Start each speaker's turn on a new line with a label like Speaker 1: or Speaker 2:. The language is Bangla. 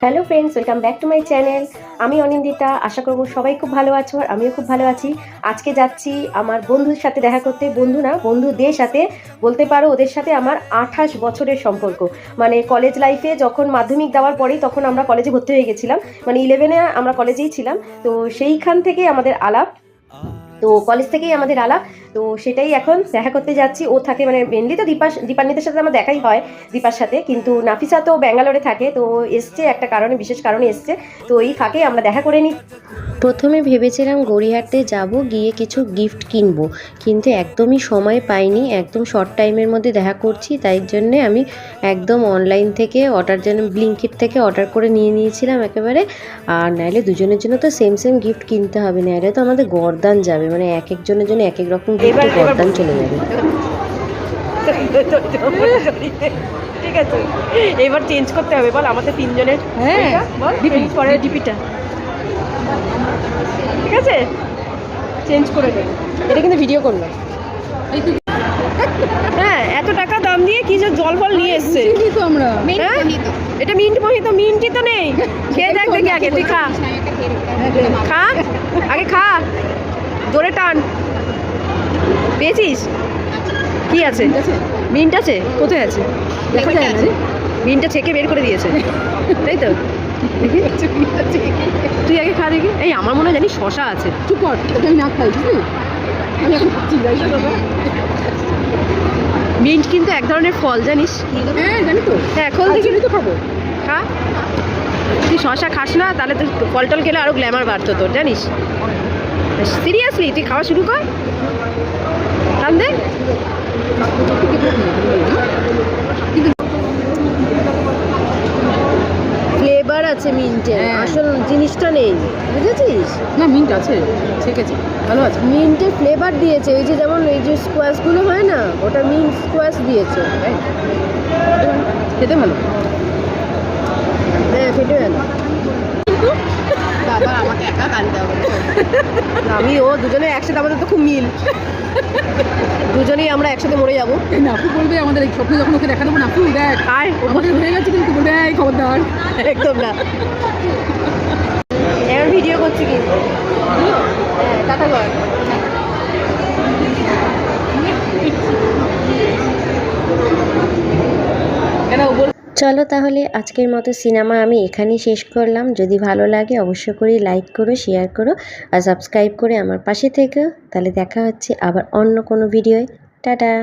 Speaker 1: Hello friends, welcome back to my channel. আমি অনিন্দিতা। আশা করব সবাই খুব ভালো আছো আর আমিও খুব ভালো আছি। আজকে যাচ্ছি আমার বন্ধুর সাথে দেখা করতে। বন্ধু না, বন্ধুদের সাথে বলতে পারো। ওদের সাথে আমার 28 বছরের সম্পর্ক। মানে কলেজ লাইফে যখন মাধ্যমিক দেওয়ার পরেই তখন আমরা কলেজে ভর্তি হয়ে গেছিলাম। মানে 11-এ আমরা কলেজেই ছিলাম। তো সেইখান থেকেই আমাদের আলাপ। তো কলেজ থেকেই আমাদের আলাপ। তো সেটাই এখন দেখা করতে যাচ্ছি। ও থাকে মানে মেনলি তো দীপান্বিতার সাথে আমার দেখাই হয়, দীপার সাথে। কিন্তু নাফিসা তো ব্যাঙ্গালোরে থাকে, তো এসছে একটা কারণে, বিশেষ কারণে এসছে। তো এই ফাঁকে আমরা দেখা করে নিই। প্রথমে ভেবেছিলাম গড়িয়াহাটে যাব, গিয়ে কিছু গিফট কিনবো, কিন্তু একদমই সময় পাইনি। একদম শর্ট টাইমের মধ্যে দেখা করছি, তাই জন্যে আমি একদম অনলাইন থেকে অর্ডার, যেন ব্লিঙ্কিট থেকে অর্ডার করে নিয়ে নিয়েছিলাম একেবারে। আর নাহলে দুজনের জন্য তো সেম সেম গিফট কিনতে হবে, নাহলে তো আমাদের গরদান যাবে। মানে এক একজনের জন্য এক এক রকম গিফট, গরদান চলে যাবে। ঠিক আছে, এবার চেঞ্জ করতে হবে। বল আমাদের তিনজনের।
Speaker 2: হ্যাঁ,
Speaker 1: পরে ডিপিটা ঠিক আছে, চেঞ্জ করে দেবো। এটা কিন্তু ভিডিও করলাম। হ্যাঁ, এত টাকা দাম দিয়ে কি যে জল ফল নিয়ে এসছে।
Speaker 2: তো আমরা
Speaker 1: হ্যাঁ? এটা মিন্ট মোহিত, মিন্টই তো নেই। খেয়ে দেখ দেখি আগে, তুই খা খা আগে খা, জোরে টান। পেয়েছিস? কি আছে? মিন্ট আছে? কোথায় আছে?
Speaker 2: দেখা যায় না।
Speaker 1: মিন্টটা ছেঁকে বের করে দিয়েছে, তাই তো? তুই আগে খা দেখি। এই আমার মনে হয় জানি শশা আছে।
Speaker 2: চুপ কর, তোকে আমি না খাই, বুঝলি? আমি এখন খাচ্ছি, যাই না।
Speaker 1: মিন্ট কিন্তু এক ধরনের ফল, জানিস?
Speaker 2: হ্যাঁ, জানি তো।
Speaker 1: হ্যাঁ, খোল দেখি।
Speaker 2: তো খাবো।
Speaker 1: খা। তুই শশা খাস না, তাহলে তো ফল টল খেলে আরো গ্ল্যামার বাড়তো তোর, জানিস? সিরিয়াসলি তুই খাওয়া শুরু কর। খান দে। ফ্লেভার আছে মিন্টের, আসল জিনিসটা নেই, বুঝেছিস?
Speaker 2: না, মিন্ট আছে, ঠিক আছে, ভালো আছে।
Speaker 1: মিন্টের ফ্লেভার দিয়েছে, ওই যে যেমন এই যে স্কোয়াশগুলো হয় না, ওটা মিন্ট স্কোয়াশ দিয়েছে।
Speaker 2: খেতে ভালো।
Speaker 1: হ্যাঁ, খেতে ভালো।
Speaker 2: বাবা আমাকে একা কানতে হবে।
Speaker 1: আমি ও দুজনে একসাথে, আমাদের তো খুব মিল। দুজনেই আমরা একসাথে মরে যাবো।
Speaker 2: এই নাফু বলবে আমাদের এই স্বপ্নে, যখন ওকে দেখা দেবো, নাফু দেখ
Speaker 1: আয়
Speaker 2: আমাদের হয়ে গেছে, কিন্তু বলবে এই খবরদার।
Speaker 1: একদম না। এখন ভিডিও করছি কিন্তু। হ্যাঁ, টাটা কর।
Speaker 2: কেন ও বল।
Speaker 3: চলো তাহলে আজকের মতো সিনেমা আমি এখানেই শেষ করলাম। যদি ভালো লাগে অবশ্যই করে লাইক করো, শেয়ার করো আর সাবস্ক্রাইব করে আমার পাশে থেকো। তাহলে দেখা হচ্ছে আবার অন্য কোনো ভিডিওয়। টাটা।